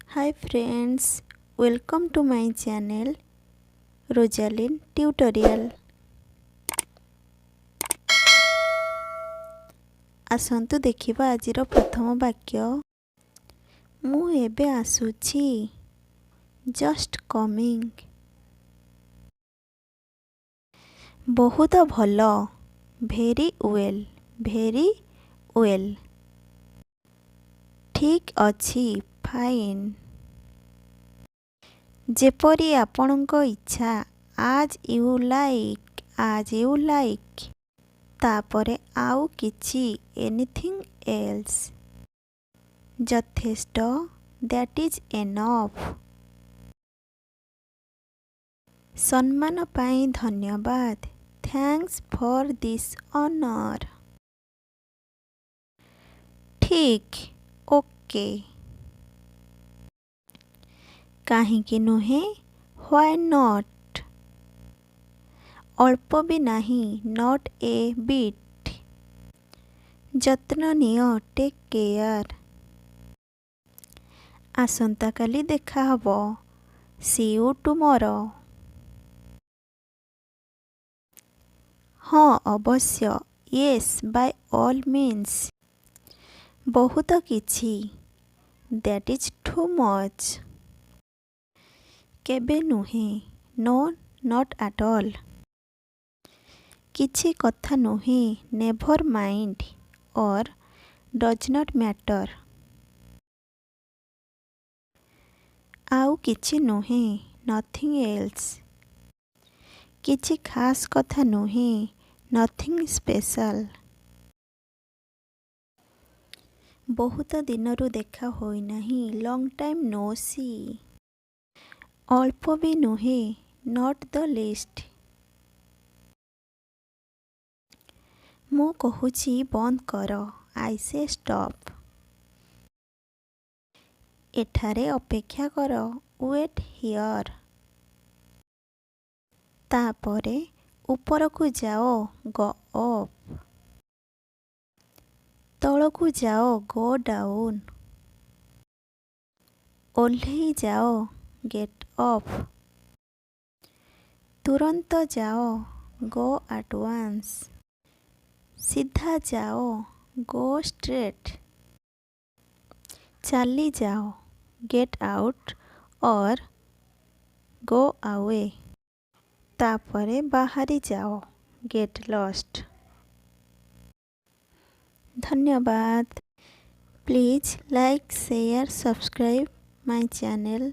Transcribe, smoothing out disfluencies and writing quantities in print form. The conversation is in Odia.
Hi friends, welcome to my channel Rojalin tutorial. ଆସନ୍ତୁ ଦେଖିବା ଆଜିର ପ୍ରଥମ ବାକ୍ୟ। ମୁଁ ଏବେ ଆସୁଛି। Just coming. ବହୁତ ଭଲ। Very well. Very well. ଠିକ୍ ଅଛି। ଫାଇନ୍। ଯେପରି ଆପଣଙ୍କ ଇଚ୍ଛା। As you like. As you like. ତାପରେ ଆଉ କିଛି। Anything else. ଯଥେଷ୍ଟ। That is enough. ସମ୍ମାନ ପାଇଁ ଧନ୍ୟବାଦ। Thanks for this honour. ଠିକ୍। ଓକେ। କାହିଁକି ନୁହେଁ? Why not? ଅଳ୍ପ ବି ନାହିଁ। Not a bit. ଯତ୍ନ ନିଅ। Take care. ଆସନ୍ତାକାଲି ଦେଖା ହବ। See you tomorrow. ହଁ ଅବଶ୍ୟ। Yes by all means. ବହୁତ କିଛି। That is too much. କେବେ ନୁହେଁ। No not at all. କିଛି କଥା ନୁହେଁ। Never mind or does not matter. ଆଉ କିଛି ନୁହେଁ। Nothing else. କିଛି ଖାସ୍ କଥା ନୁହେଁ। Nothing special. ବହୁତ ଦିନରୁ ଦେଖା ହୋଇନାହିଁ। Long time no see. ଅଳ୍ପ ବି ନୁହେଁ। Not the least. ମୁଁ କହୁଛି ବନ୍ଦ କର। ଆଇ ସେ ଷ୍ଟପ୍। ଏଠାରେ ଅପେକ୍ଷା କର। Wait here. ତାପରେ ଉପରକୁ ଯାଅ। Go up. ତଳକୁ ଯାଅ। Go down. ଓହ୍ଲେଇ ଯାଅ। Get off. ତୁରନ୍ତ ଯାଅ। Go at once. ସିଧା ଯାଅ। Go straight. ଚାଲି ଯାଅ। Get out or go away. ତାପରେ ବାହାରି ଯାଅ। Get lost. ଧନ୍ୟବାଦ। Please like share subscribe my channel.